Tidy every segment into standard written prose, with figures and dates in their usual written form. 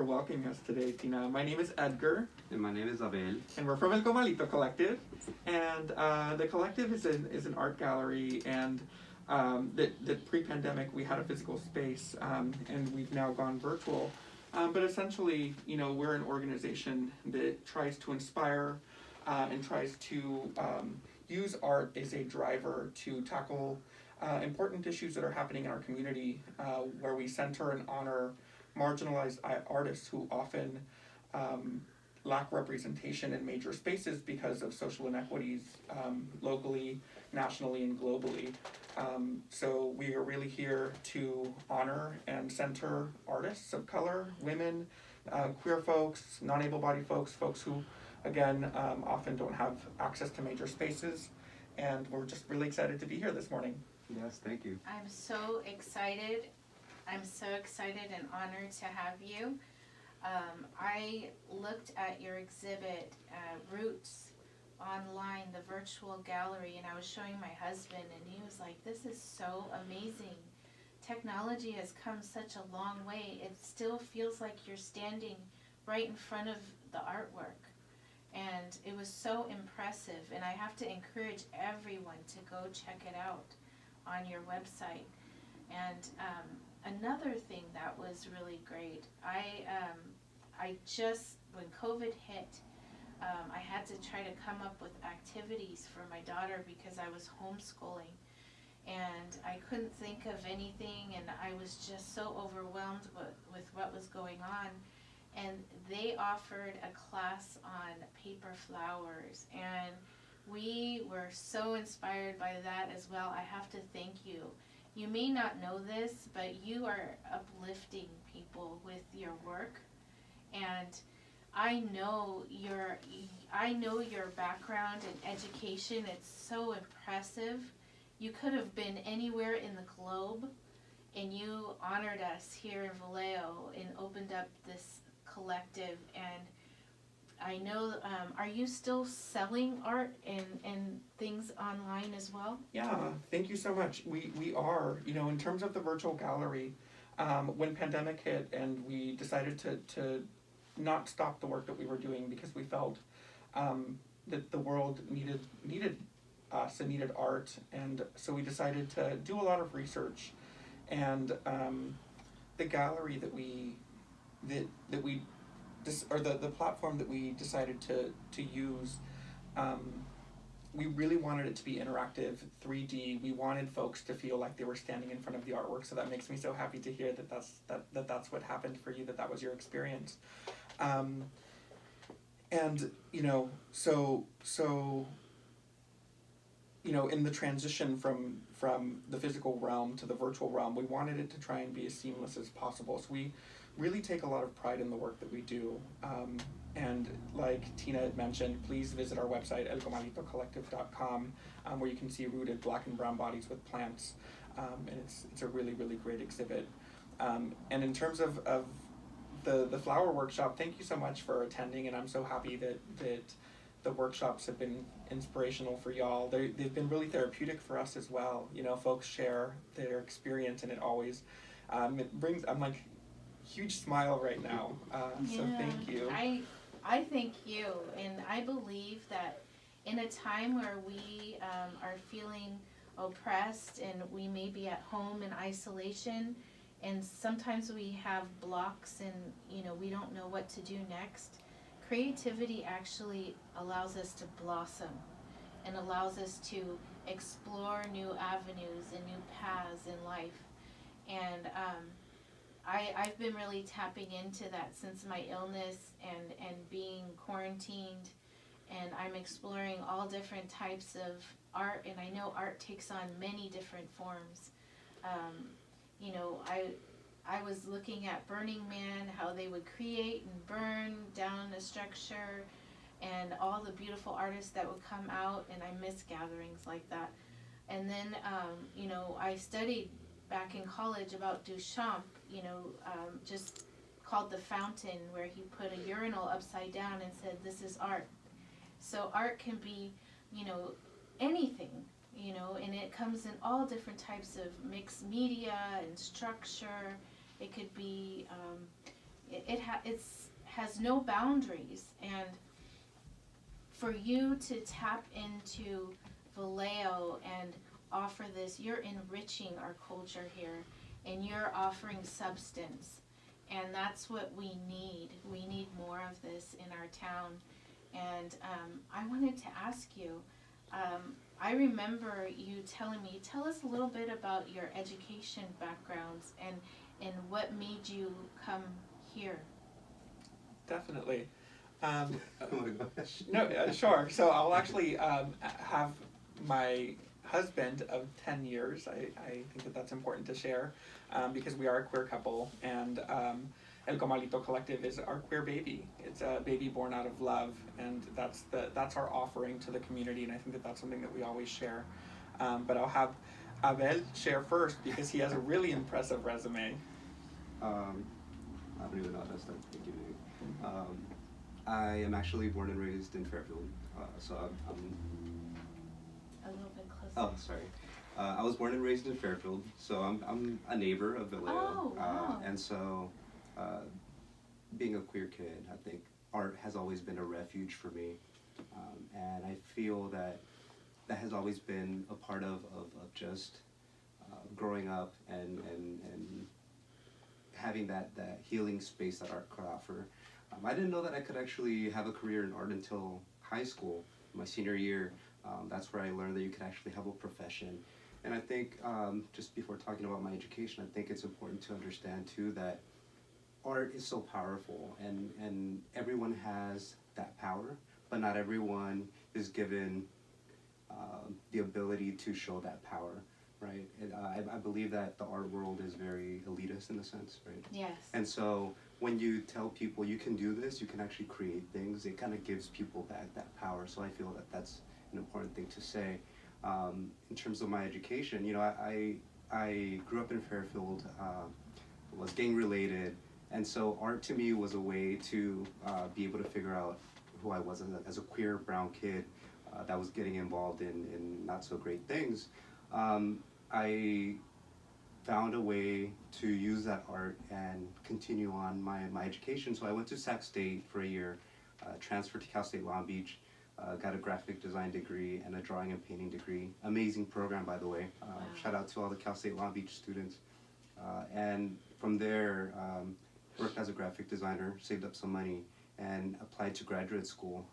for welcoming us today, Tina. My name is Edgar. And my name is Abel. And we're from El Comalito Collective. And the Collective is an art gallery, and that pre-pandemic we had a physical space, and we've now gone virtual. But essentially, we're an organization that tries to inspire and tries to use art as a driver to tackle important issues that are happening in our community, where we center and honor marginalized artists who often lack representation in major spaces because of social inequities, locally, nationally, and globally. So we are really here to honor and center artists of color, women, queer folks, non-able-bodied folks, folks who, again, often don't have access to major spaces. And we're just really excited to be here this morning. Yes, thank you. I'm so excited. I'm so excited and honored to have you. I looked at your exhibit, Roots, online, the virtual gallery, and I was showing my husband, and he was like, this is so amazing. Technology has come such a long way. It still feels like you're standing right in front of the artwork. And it was so impressive, and I have to encourage everyone to go check it out on your website. And another thing that was really great, I just, when COVID hit, I had to try to come up with activities for my daughter because I was homeschooling, and I couldn't think of anything, and I was just so overwhelmed with what was going on. And they offered a class on paper flowers, and we were so inspired by that as well. I have to thank you. You may not know this, but you are uplifting people with your work, and I know your background in education. It's so impressive. You could have been anywhere in the globe, and you honored us here in Vallejo and opened up this collective. And I know, are you still selling art and things online as well? Yeah, thank you so much. We are, in terms of the virtual gallery, when pandemic hit and we decided to not stop the work that we were doing because we felt that the world needed us and needed art, and so we decided to do a lot of research, and the gallery the platform that we decided to use, we really wanted it to be interactive, 3D. We wanted folks to feel like they were standing in front of the artwork, so that makes me so happy to hear that's what happened for you, that was your experience. And in the transition from the physical realm to the virtual realm, we wanted it to try and be as seamless as possible. So we really take a lot of pride in the work that we do. And like Tina had mentioned, please visit our website, elcomalitocollective.com, where you can see rooted black and brown bodies with plants. And it's a really, really great exhibit. And in terms of the flower workshop, thank you so much for attending, and I'm so happy that the workshops have been inspirational for y'all. They've been really therapeutic for us as well. Folks share their experience, and it always it brings, I'm like, huge smile right now. So thank you. I thank you, and I believe that in a time where we are feeling oppressed and we may be at home in isolation, and sometimes we have blocks and we don't know what to do next, creativity actually allows us to blossom and allows us to explore new avenues and new paths in life. And I've been really tapping into that since my illness and being quarantined, and I'm exploring all different types of art, and I know art takes on many different forms. I was looking at Burning Man, how they would create and burn down a structure, and all the beautiful artists that would come out, and I miss gatherings like that. And then, I studied back in college about Duchamp, just called The Fountain, where he put a urinal upside down and said, this is art. So art can be, anything, and it comes in all different types of mixed media and structure. It could be it's has no boundaries, and for you to tap into Vallejo and offer this, you're enriching our culture here, and you're offering substance, and that's what we need. We need more of this in our town. And I wanted to ask you, I remember you telling me, tell us a little bit about your education backgrounds and what made you come here. Definitely. Oh my gosh. No, sure. So I'll actually have my husband of 10 years. I think that that's important to share because we are a queer couple, and El Comalito Collective is our queer baby. It's a baby born out of love, and that's our offering to the community, and I think that that's something that we always share. But I'll have Abel share first because he has a really impressive resume. I don't even know how to start. Thank you. I am actually born and raised in Fairfield, so I'm A little bit closer. oh, sorry. I was born and raised in Fairfield, so I'm a neighbor of Vallejo. Oh, wow. And so, being a queer kid, I think art has always been a refuge for me, and I feel that has always been a part of just growing up and having that healing space that art could offer. I didn't know that I could actually have a career in art until high school, my senior year. That's where I learned that you could actually have a profession. And I think, just before talking about my education, I think it's important to understand too that art is so powerful, and everyone has that power, but not everyone is given the ability to show that power, right? And, I believe that the art world is very elitist in a sense, right? Yes. And so when you tell people you can do this, you can actually create things, it kind of gives people back that power. So I feel that that's an important thing to say. In terms of my education, you know, I grew up in Fairfield, was gang related, and so art to me was a way to be able to figure out who I was as a queer brown kid that was getting involved in not so great things. I found a way to use that art and continue on my education. So I went to Sac State for a year, transferred to Cal State Long Beach, got a graphic design degree and a drawing and painting degree. Amazing program, by the way. Wow. Shout out to all the Cal State Long Beach students. And from there, worked as a graphic designer, saved up some money, and applied to graduate school.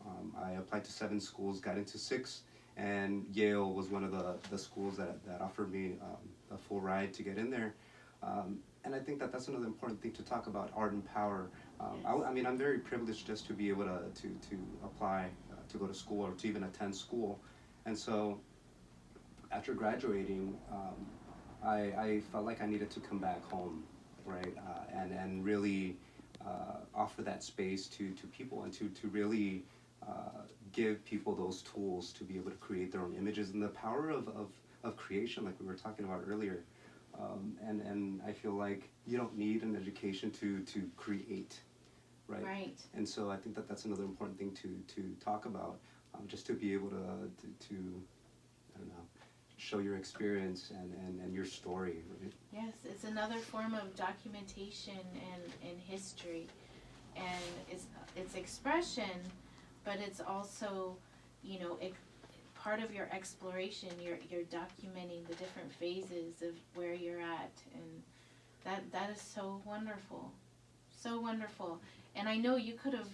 I applied to 7 schools, got into 6, and Yale was one of the schools that offered me a full ride to get in there. And I think that that's another important thing to talk about, art and power. Yes. I mean, I'm very privileged just to be able to apply to go to school or to even attend school. And so after graduating, I felt like I needed to come back home, right? And really offer that space to people and to really give people those tools to be able to create their own images and the power of creation, like we were talking about earlier. And I feel like you don't need an education to create, right? Right. And so I think that that's another important thing to talk about, just to be able to I don't know, show your experience and your story, right? Yes, it's another form of documentation and history, and it's expression, but it's also, you know, part of your exploration. You're documenting the different phases of where you're at, and that is so wonderful, so wonderful. And I know you could have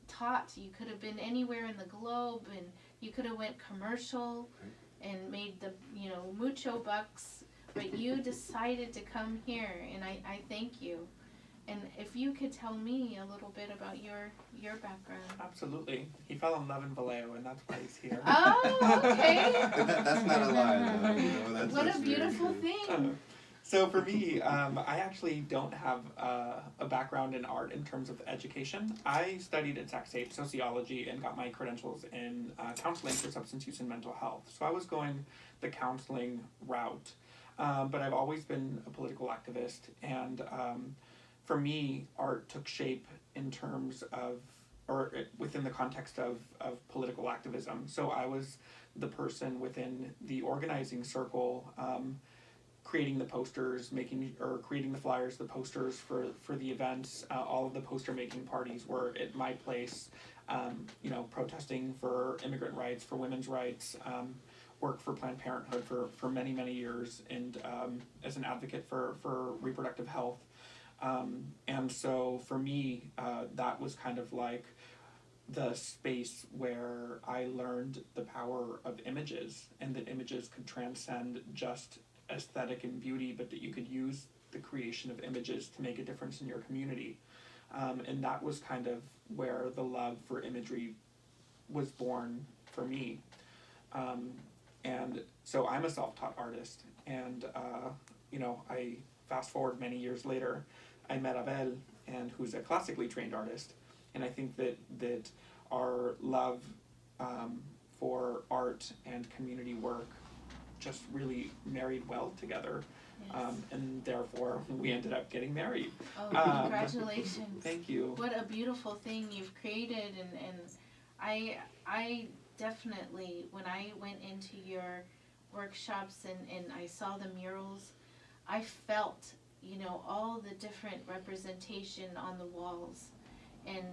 taught, you could have been anywhere in the globe, and you could have went commercial and made the, you know, mucho bucks, but you decided to come here, and I thank you. And if you could tell me a little bit about your background. Absolutely. He fell in love in Vallejo, and that's why he's here. Oh, okay. That's not a lie, though. You know, What that's a very beautiful true. thing. So for me, I actually don't have a background in art in terms of education. I studied at Sac State sociology and got my credentials in counseling for substance use and mental health. So I was going the counseling route. But I've always been a political activist, and for me, art took shape in terms of, or within the context of political activism. So I was the person within the organizing circle creating the posters, creating the flyers, the posters for the events. All of the poster making parties were at my place, protesting for immigrant rights, for women's rights, worked for Planned Parenthood for many, many years, and as an advocate for reproductive health. And so for me, that was kind of like the space where I learned the power of images, and that images could transcend just aesthetic and beauty, but that you could use the creation of images to make a difference in your community. And that was kind of where the love for imagery was born for me. And so I'm a self-taught artist, and I fast forward many years later, I met Abel, and who's a classically trained artist, and I think that our love for art and community work just really married well together. Yes. And therefore we ended up getting married. Oh, congratulations. Thank you. What a beautiful thing you've created, and I definitely, when I went into your workshops and I saw the murals, I felt, all the different representation on the walls. And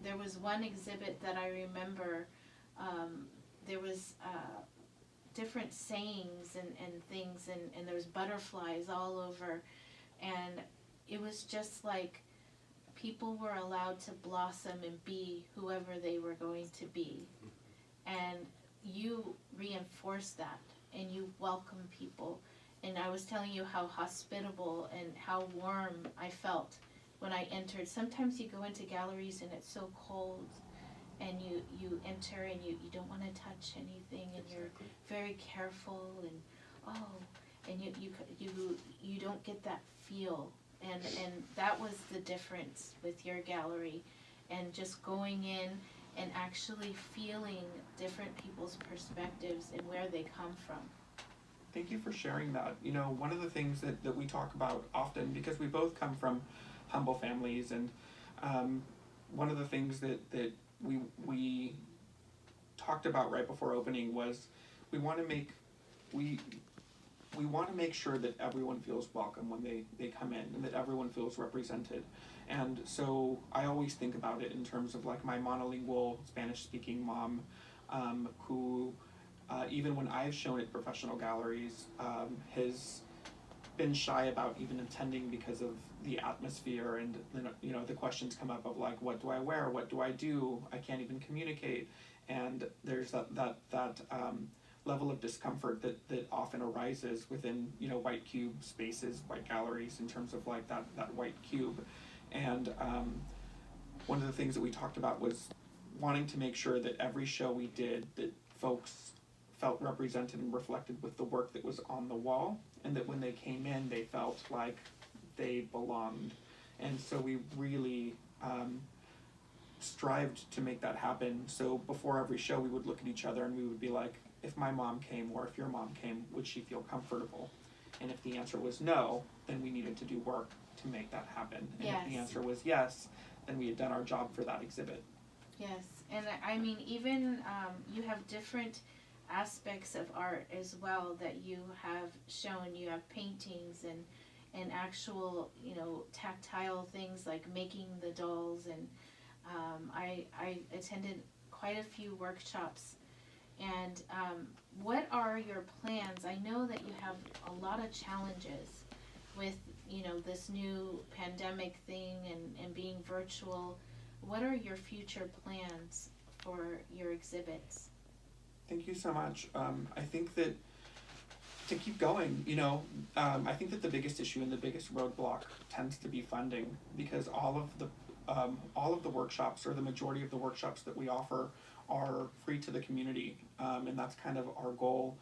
there was one exhibit that I remember, there was different sayings and things, and there was butterflies all over, and it was just like people were allowed to blossom and be whoever they were going to be. And you reinforced that, and you welcome people. And I was telling you how hospitable and how warm I felt when I entered. Sometimes you go into galleries and it's so cold, and you enter and you don't want to touch anything, and you're very careful, and you don't get that feel, and that was the difference with your gallery, and just going in and actually feeling different people's perspectives and where they come from. Thank you for sharing that. One of the things that we talk about often, because we both come from humble families, and one of the things that we talked about right before opening was we want to make sure that everyone feels welcome when they come in, and that everyone feels represented. And so I always think about it in terms of like my monolingual Spanish-speaking mom, who even when I've shown at professional galleries, has been shy about even attending because of the atmosphere, and the questions come up of like, what do I wear, what do I do, I can't even communicate, and there's that level of discomfort that often arises within white cube spaces, white galleries, in terms of like that white cube. And one of the things that we talked about was wanting to make sure that every show we did, that folks felt represented and reflected with the work that was on the wall, and that when they came in they felt like they belonged. And so we really strived to make that happen. So before every show we would look at each other and we would be like, if my mom came, or if your mom came, would she feel comfortable? And if the answer was no, then we needed to do work to make that happen. And Yes. if the answer was yes, then we had done our job for that exhibit. Yes, and I mean, even you have different aspects of art as well that you have shown. You have paintings and actual, tactile things like making the dolls, and I attended quite a few workshops. And what are your plans? I know that you have a lot of challenges with, this new pandemic thing and being virtual. What are your future plans for your exhibits? Thank you so much. I think that to keep going, I think that the biggest issue and the biggest roadblock tends to be funding, because all of the workshops, or the majority of the workshops that we offer, are free to the community, and that's kind of our goal,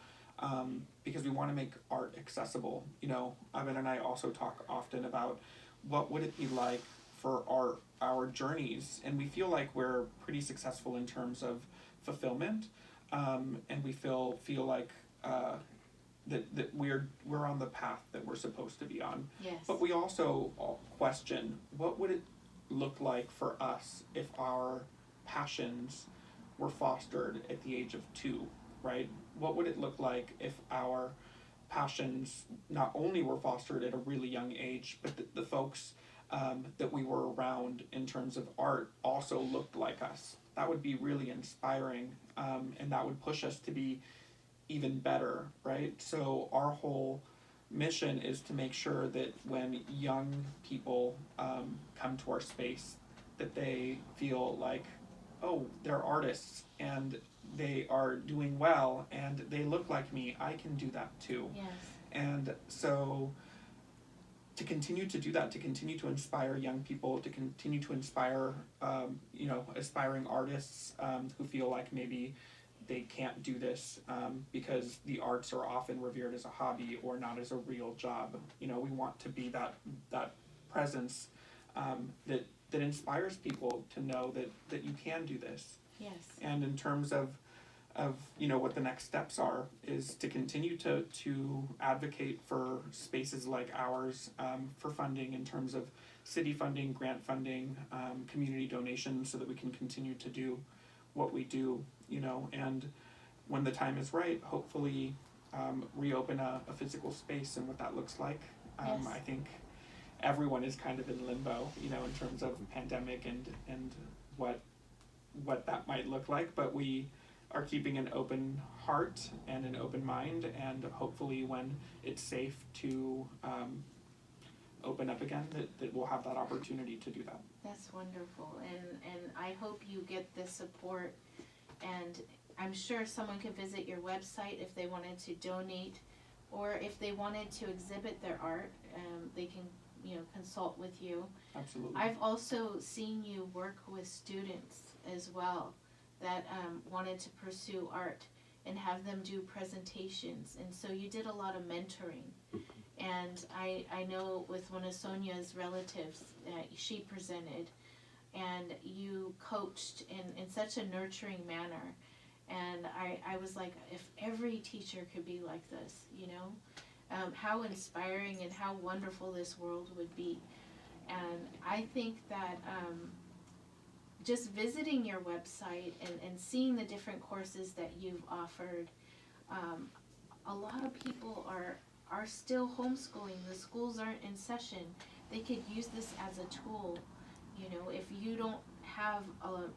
because we want to make art accessible. Evan and I also talk often about what would it be like for our journeys, and we feel like we're pretty successful in terms of fulfillment, and we feel like that we're on the path that we're supposed to be on. Yes. But we also question, what would it look like for us if our passions were fostered at the age of 2, right? What would it look like if our passions not only were fostered at a really young age, but the folks that we were around in terms of art also looked like us. That would be really inspiring, and that would push us to be even better, right? So our whole mission is to make sure that when young people come to our space, that they feel like, oh, they're artists and they are doing well and they look like me, I can do that too. Yes. And so to continue to do that, to continue to inspire young people, to continue to inspire aspiring artists who feel like maybe they can't do this because the arts are often revered as a hobby or not as a real job. We want to be that presence that inspires people to know that you can do this. Yes. And in terms of what the next steps are, is to continue to advocate for spaces like ours, for funding in terms of city funding, grant funding, community donations, so that we can continue to do what we do, and when the time is right, hopefully reopen a physical space. And what that looks like, Yes. I think everyone is kind of in limbo, in terms of pandemic and what that might look like, but we are keeping an open heart and an open mind, and hopefully when it's safe to open up again, that we'll have that opportunity to do that. That's wonderful, and I hope you get the support, and I'm sure someone could visit your website if they wanted to donate, or if they wanted to exhibit their art, they can consult with you. Absolutely. I've also seen you work with students as well that wanted to pursue art and have them do presentations, and so you did a lot of mentoring. And I know with one of Sonia's relatives, she presented, and you coached in such a nurturing manner. And I was like, if every teacher could be like this, how inspiring and how wonderful this world would be. And I think that just visiting your website and seeing the different courses that you've offered, a lot of people are still homeschooling. The schools aren't in session. They could use this as a tool. If you don't have,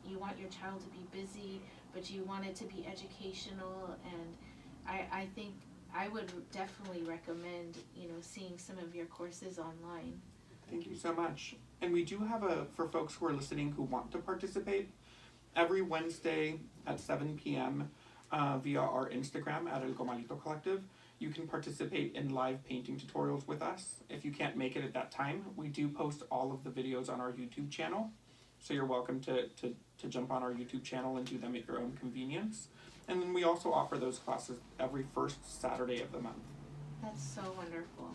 you want your child to be busy, but you want it to be educational, and I think I would definitely recommend, seeing some of your courses online. Thank you so much. And we do have for folks who are listening who want to participate, every Wednesday at 7 p.m. Via our Instagram at El Comalito Collective, you can participate in live painting tutorials with us. If you can't make it at that time, we do post all of the videos on our YouTube channel. So you're welcome to jump on our YouTube channel and do them at your own convenience. And then we also offer those classes every first Saturday of the month. That's so wonderful.